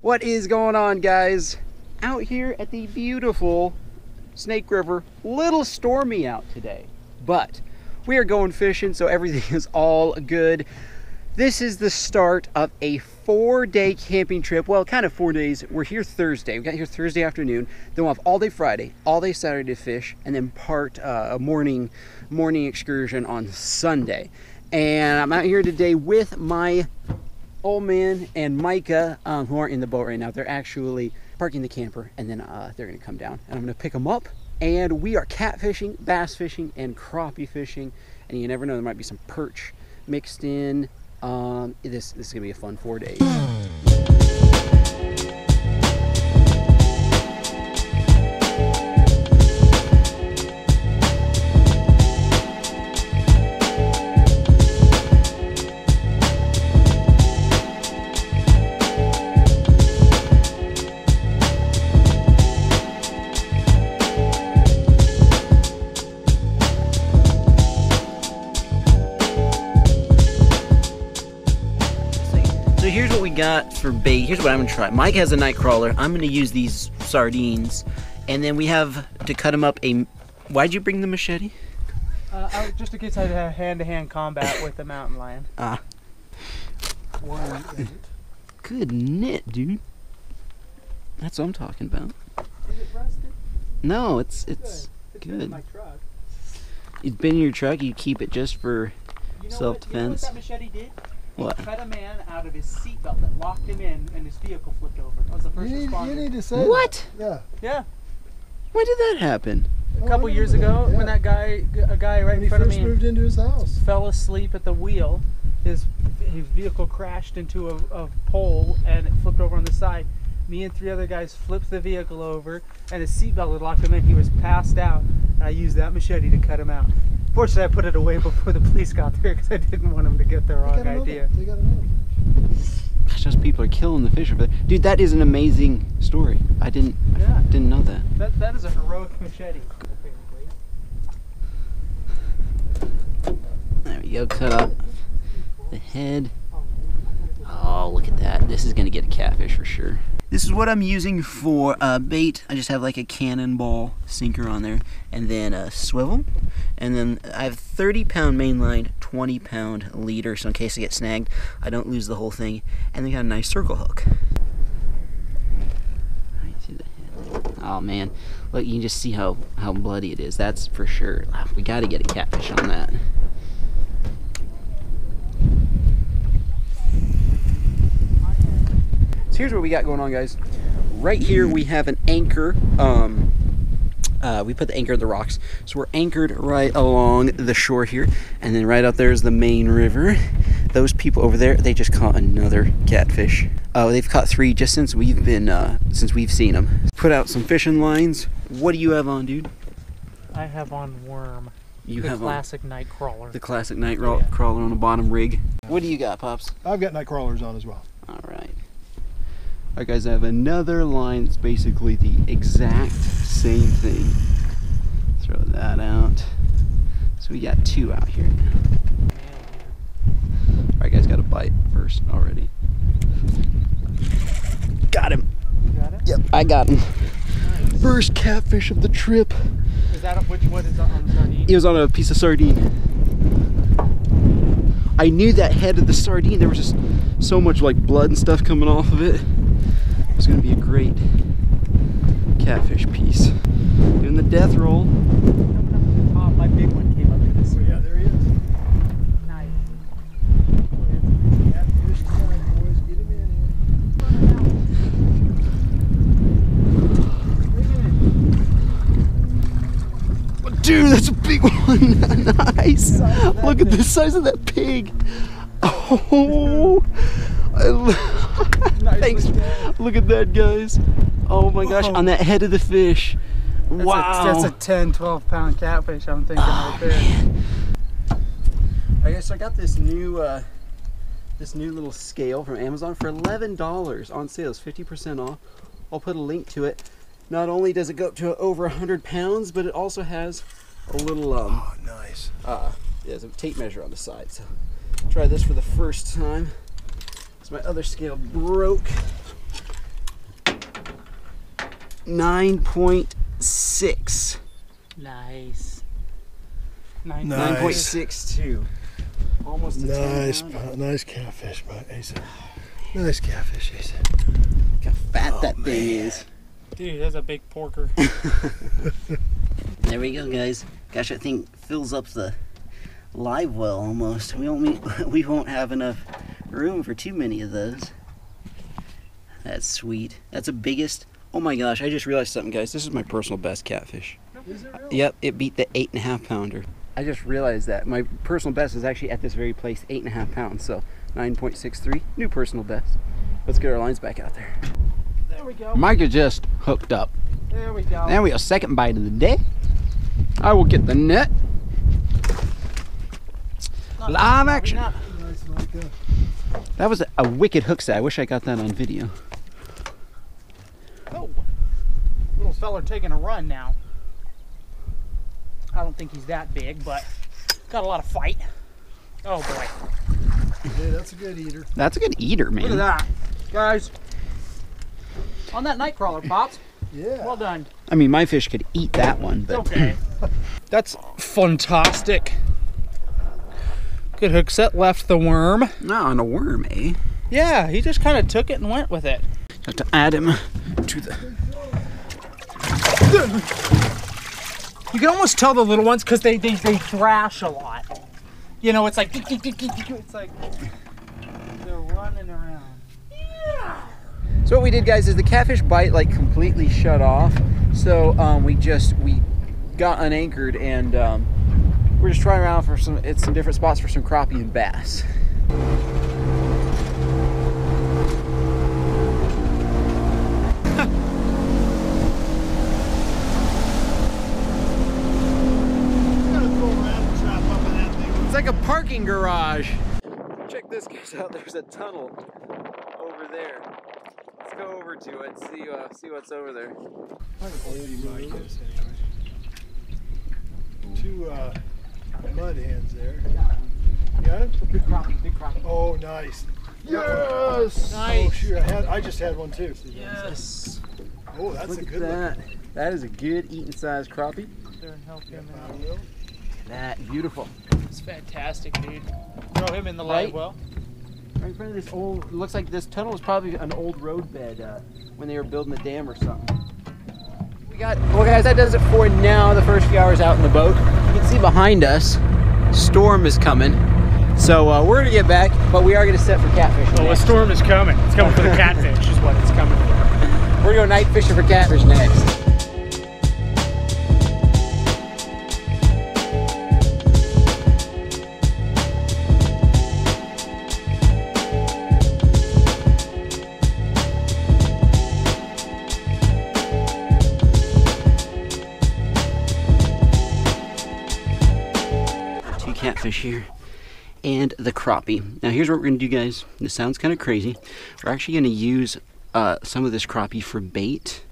What is going on, guys? Out here at the beautiful Snake River, little stormy out today, but we are going fishing, so everything is all good. This is the start of a 4-day camping trip. Well, kind of 4 days. We're here Thursday. We got here Thursday afternoon. Then we'll have all day Friday, all day Saturday to fish, and then a morning excursion on Sunday. And I'm out here today with my old man and Micah, who aren't in the boat right now. They're actually parking the camper, and then they're gonna come down, and I'm gonna pick them up. And we are catfishing, bass fishing, and crappie fishing. And you never know, there might be some perch mixed in. This is gonna be a fun 4 days. So here's what we got for bait. Here's what I'm gonna try. Mike has a night crawler. I'm gonna use these sardines, and then we have to cut them up. Why'd you bring the machete? Just in case I had hand-to-hand combat with the mountain lion. Good knit, dude. That's what I'm talking about. Is it rusted? No, it's good. In my truck. It's been in your truck. You keep it just for self-defense. You know what that machete did? What? He cut a man out of his seatbelt that locked him in, and his vehicle flipped over. That was the first responder. You need to say what? That. Yeah. When did that happen? A couple years ago, when a guy right in front of me moved into his house, fell asleep at the wheel, his vehicle crashed into a pole and it flipped over on the side. Me and 3 other guys flipped the vehicle over, and his seatbelt had locked him in. He was passed out, and I used that machete to cut him out. Fortunately, I put it away before the police got there because I didn't want him to get the wrong idea. They got another. Gosh, those people are killing the fish. But dude, that is an amazing story. I didn't know that. That is a heroic machete. There we go. Cut up the head. Oh, look at that. This is gonna get a catfish for sure. This is what I'm using for bait. I just have like a cannonball sinker on there, and then a swivel, and then I have 30-pound mainline, 20-pound leader, so in case I get snagged, I don't lose the whole thing. And then got a nice circle hook. Right through the head. Oh man, look, you can just see how bloody it is. That's for sure. We got to get a catfish on that. So here's what we got going on, guys. Right here we have an anchor. We put the anchor in the rocks, so we're anchored right along the shore here, and then right out there is the main river. Those people over there, they just caught another catfish. They've caught 3 just since we've seen them. Put out some fishing lines. What do you have on, dude? I have on worm. You the have classic night crawler. The classic night crawler on the bottom rig. What do you got, Pops? I've got night crawlers on as well. All right. All right, guys, I have another line that's basically the exact same thing. Throw that out. So we got 2 out here now. All right, guys, got a bite first already. Got him. You got it? Yep, I got him. Nice. First catfish of the trip. Is that what is that on the sardine? It was on a piece of sardine. I knew that head of the sardine, there was just so much like blood and stuff coming off of it. It was gonna be a great catfish piece. Doing the death roll. Oh, my big one came up to this. So yeah, there he is. Nice. Catfish tonight, boys. Get him in here. Dude, that's a big one. Nice. Look at the size of that pig. Oh. Thanks. Look at that, guys. Oh my gosh, on that head of the fish. Wow. That's a 10, 12 pound catfish, I'm thinking right there. Man. I guess I got this new little scale from Amazon for $11 on sale. It's 50% off. I'll put a link to it. Not only does it go up to over 100 pounds, but it also has a little oh, nice. There's a tape measure on the side. So try this for the first time. So my other scale broke. 9.6. Nice. Nice. 9.62. Almost a 10 pounder. Nice catfish, but Asa. Nice catfish, Asa. Look how fat that thing is. Dude, that's a big porker. There we go, guys. Gosh, that thing fills up the live well almost. We won't have enough room for too many of those. That's sweet. That's the biggest. Oh my gosh, I just realized something, guys. This is my personal best catfish. Is it really? Yep, it beat the 8.5 pounder. I just realized that my personal best is actually at this very place, 8.5 pounds. So 9.63, new personal best. Let's get our lines back out there. There we go. Micah just hooked up. There we go. There we go, second bite of the day. I will get the net. Live action. Nice, Micah. That was a wicked hook set. I wish I got that on video. Oh, little feller taking a run now. I don't think he's that big, but got a lot of fight. Oh boy. Yeah, that's a good eater. That's a good eater, man. Look at that. Guys, on that night crawler, Pops. Yeah. Well done. I mean, my fish could eat that one, but Okay. That's fantastic. Good hook set, left the worm. not on a worm, eh? Yeah, he just kind of took it and went with it. Have to add him to the. You can almost tell the little ones because they thrash a lot. You know, it's like it's like they're running around. Yeah. So what we did, guys, is the catfish bite like completely shut off. So we got unanchored and we're just trying around for some different spots for some crappie and bass. It's like a parking garage. Check this, guys, out. There's a tunnel over there. Let's go over to it and see what's over there. Two mud hands there. Got him? Big crappie, big crappie. Oh, nice. Yes! Nice. Oh, shoot. I just had one too. Yes. Oh, that's Look a at good that. one. That is a good eating size crappie. There and help him I out. will. That beautiful. It's fantastic, dude. Throw him in the live Right? well. Right in front of this old, looks like this tunnel was probably an old road bed when they were building a dam or something. Well, guys, that does it for now. The first few hours out in the boat. You can see behind us, storm is coming. So we're gonna get back, but we are gonna set for catfish. Oh, a next. storm is coming. It's coming for the catfish, is what it's coming for. We're gonna go night fishing for catfish next. Catfish here and the crappie. Now here's what we're gonna do, guys. This sounds kind of crazy. We're actually gonna use some of this crappie for bait.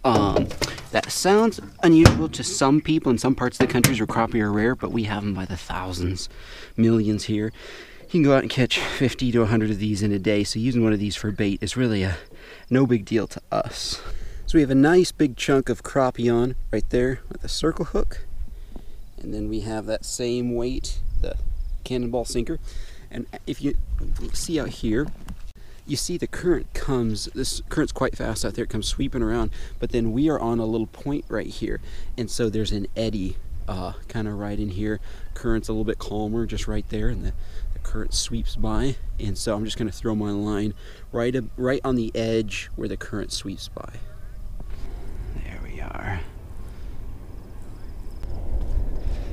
That sounds unusual to some people in some parts of the countries where crappie are rare, but we have them by the thousands, millions here. You can go out and catch 50 to 100 of these in a day, so using one of these for bait is really no big deal to us. So we have a nice big chunk of crappie on right there with a circle hook. And then we have that same weight, the cannonball sinker. And if you see out here, you see the current this current's quite fast out there, it comes sweeping around, but then we are on a little point right here. And so there's an eddy kind of right in here. Current's a little bit calmer just right there, and the current sweeps by. And so I'm just gonna throw my line right on the edge where the current sweeps by. There we are.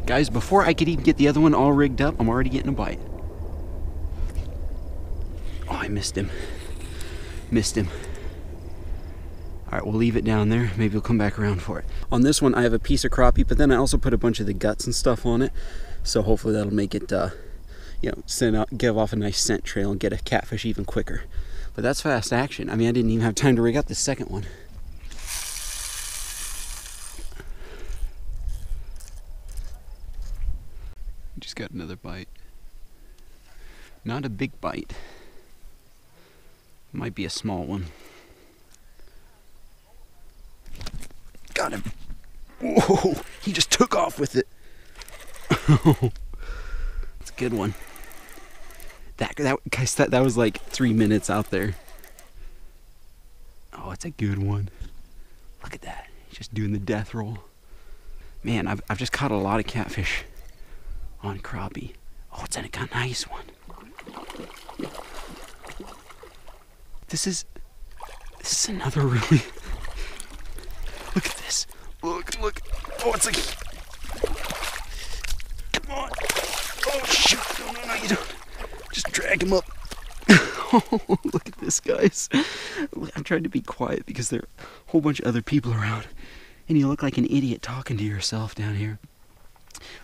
Guys, before I could even get the other one all rigged up, I'm already getting a bite. Oh, I missed him. Missed him. All right, we'll leave it down there. Maybe we'll come back around for it. On this one, I have a piece of crappie, but then I also put a bunch of the guts and stuff on it. So hopefully that'll make it, give off a nice scent trail and get a catfish even quicker. But that's fast action. I mean, I didn't even have time to rig up the second one. Just got another bite. Not a big bite. Might be a small one. got him. Whoa, he just took off with it. It's a good one. Guys, that was like 3 minutes out there. Oh, it's a good one. Look at that. He's just doing the death roll. Man, I've just caught a lot of catfish on crappie. Oh, it's a nice one. This is another really... Look at this. Look. Oh, it's like... Come on. Oh, shoot. No, you don't. Just drag him up. Oh, look at this, guys. I'm trying to be quiet because there are a whole bunch of other people around. And you look like an idiot talking to yourself down here.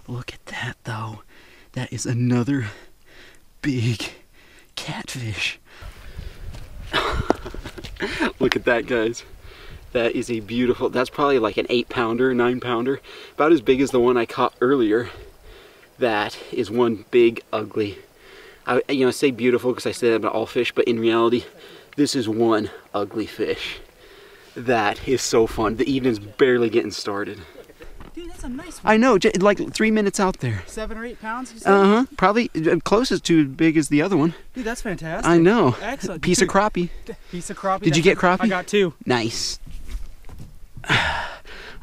Look at that, though. That is another big catfish. Look at that, guys. That is a beautiful, that's probably like an 8-pounder, 9-pounder. About as big as the one I caught earlier. That is one big, ugly. I say beautiful because I say that about all fish, but in reality, this is one ugly fish. That is so fun. The evening's barely getting started. Dude, that's a nice one. I know, like 3 minutes out there. 7 or 8 pounds, you said? Probably closest to as big as the other one. Dude, that's fantastic. I know. Excellent. Piece of crappie. Piece of crappie. Did you get crappie? I got 2. Nice.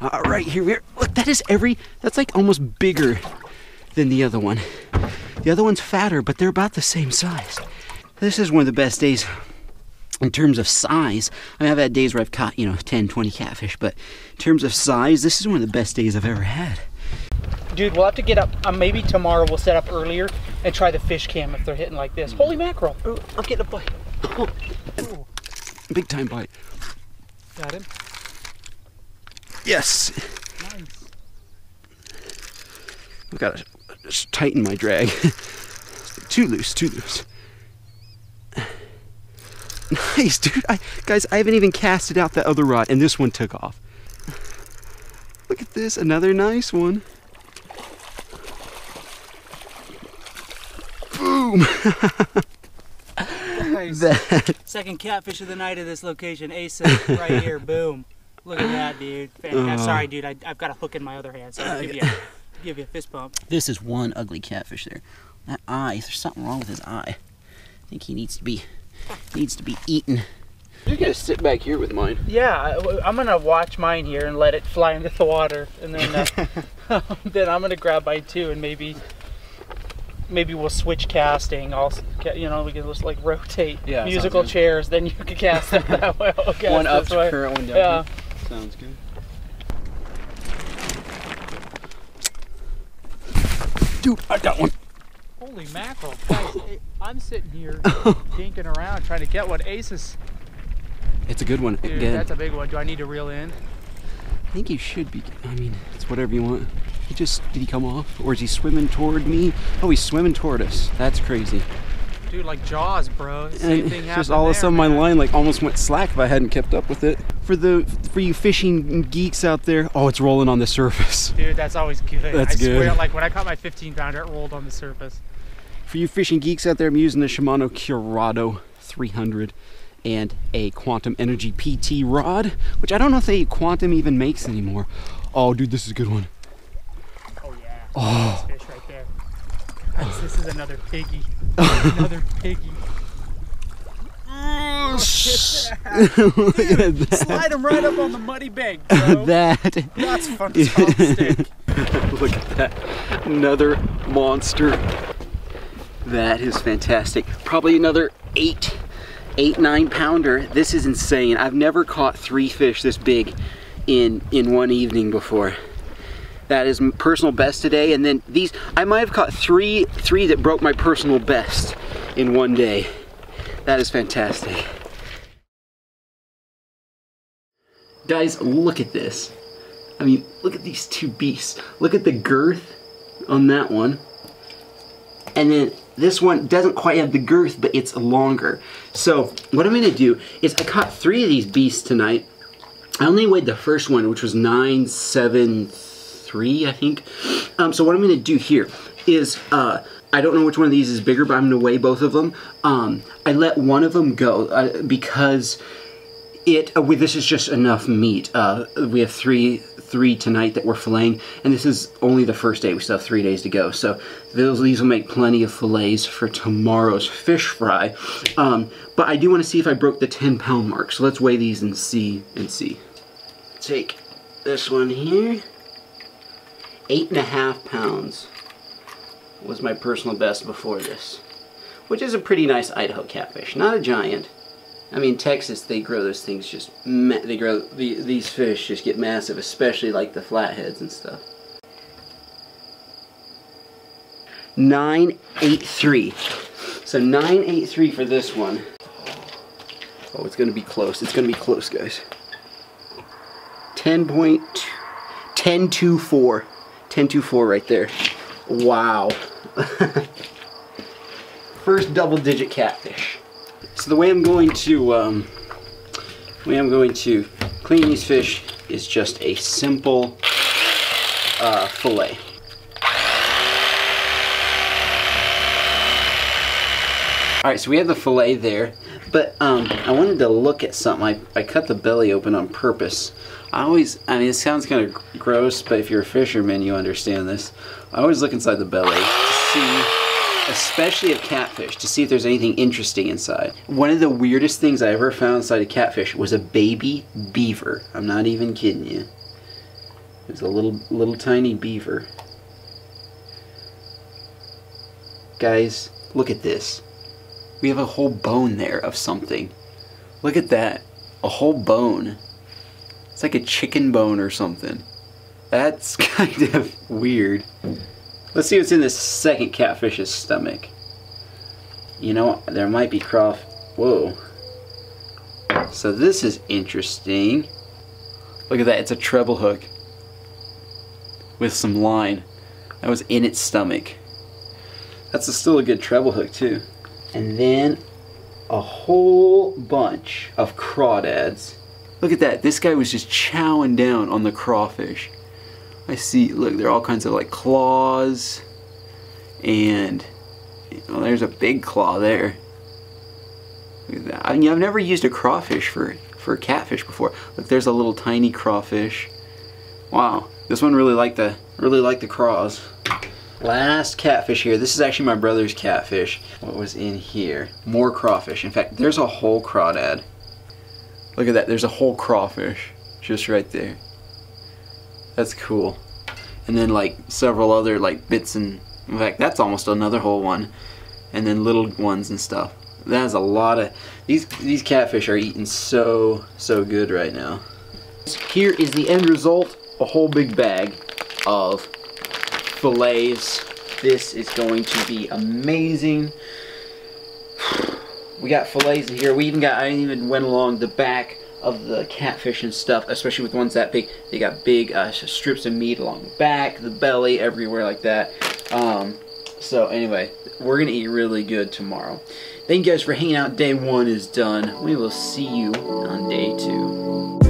All right, here. Look, that's like almost bigger than the other one. The other one's fatter, but they're about the same size. This is one of the best days in terms of size. I mean, I've had days where I've caught, 10, 20 catfish, but in terms of size, this is one of the best days I've ever had. Dude, we'll have to get up, maybe tomorrow we'll set up earlier and try the fish cam if they're hitting like this. Holy mackerel. Ooh, I'm getting a bite. Ooh. Big time bite. Got him. Yes. Nice. I've got to just tighten my drag. Too loose. Nice, dude. Guys, I haven't even casted out that other rod, and this one took off. Look at this, another nice one. Boom. Nice. Second catfish of the night at this location, Asa, right here, boom. Look at that, dude. Fantastic. Sorry, dude, I've got a hook in my other hand, so I'll give you a fist bump. This is one ugly catfish there. That eye, there's something wrong with his eye. I think he needs to be eaten. You're gonna sit back here with mine. Yeah, I'm gonna watch mine here and let it fly into the water, and then then I'm gonna grab mine too, and maybe we'll switch casting. We can just like rotate musical chairs. Then you can cast it that way. One up to current, one down. Yeah, sounds good. Dude, I got one. Holy mackerel! Guys, I'm sitting here dinking around trying to get what Ace's. It's a good one. Dude, again. That's a big one. Do I need to reel in? I think you should be. I mean, it's whatever you want. Did he come off? Or is he swimming toward me? Oh, he's swimming toward us. That's crazy. Dude, like Jaws, bro. Same thing happened. Just all of a sudden my line like almost went slack if I hadn't kept up with it. For you fishing geeks out there, oh, it's rolling on the surface. Dude, that's always good. That's good. I swear, like when I caught my 15-pounder, it rolled on the surface. For you fishing geeks out there, I'm using the Shimano Curado 300 and a Quantum Energy PT rod, which I don't know if Quantum even makes anymore. Oh, dude, this is a good one. Oh yeah. Oh. Nice fish right there. This is another piggy. Another piggy. Look Dude, slide him right up on the muddy bank, bro. That's fantastic. Look at that. Another monster. That is fantastic. Probably another 9 pounder. This is insane. I've never caught 3 fish this big in one evening before. That is personal best today, and then these, I might have caught three that broke my personal best in one day. That is fantastic. Guys, look at this. I mean, look at these 2 beasts. Look at the girth on that one. And then this one doesn't quite have the girth, but it's longer. So what I'm gonna do is I caught 3 of these beasts tonight. I only weighed the first one, which was 973, I think. So what I'm gonna do here is, I don't know which one of these is bigger, but I'm gonna weigh both of them. I let one of them go because This is just enough meat. We have three tonight that we're filleting, and this is only the first day. We still have 3 days to go, so these will make plenty of fillets for tomorrow's fish fry. But I do want to see if I broke the 10-pound mark, so let's weigh these and see. Take this one here. 8.5 pounds was my personal best before this, which is a pretty nice Idaho catfish. Not a giant. I mean, Texas, they grow those things these fish just get massive, especially like the flatheads and stuff. 983. So 983 for this one. Oh, it's gonna be close. It's gonna be close, guys. 10.1024. 1024 right there. Wow. First double-digit catfish. So the way I'm going to clean these fish is just a simple fillet. Alright, so we have the fillet there, but I wanted to look at something. I cut the belly open on purpose. I mean, it sounds kind of gross, but if you're a fisherman, you understand this. I always look inside the belly to see, especially of catfish, to see if there's anything interesting inside. One of the weirdest things I ever found inside a catfish was a baby beaver. I'm not even kidding you. It was a little tiny beaver. Guys, look at this. We have a whole bone there of something. Look at that. A whole bone. It's like a chicken bone or something. That's kind of weird. Let's see what's in this second catfish's stomach. You know, there might be crawfish. Whoa. So this is interesting. Look at that, it's a treble hook with some line. That was in its stomach. That's still a good treble hook too. And then a whole bunch of crawdads. Look at that, this guy was just chowing down on the crawfish. I see, look, there are all kinds of like claws, and there's a big claw there. Look at that. I mean, I've never used a crawfish for a catfish before. Look, there's a little tiny crawfish. Wow, this one really liked the craws. Last catfish here. This is actually my brother's catfish. What was in here? More crawfish. In fact, there's a whole crawdad. Look at that, there's a whole crawfish just right there. That's cool. And then like several other like bits, and in fact that's almost another whole one. And then little ones and stuff. That's a lot of these catfish are eating so good right now. Here is the end result, a whole big bag of fillets. This is going to be amazing. We got fillets in here. I even went along the back of the catfish and stuff, especially with ones that big. They got big strips of meat along the back, the belly, everywhere like that. So anyway, we're gonna eat really good tomorrow. Thank you guys for hanging out. Day 1 is done. We will see you on day 2.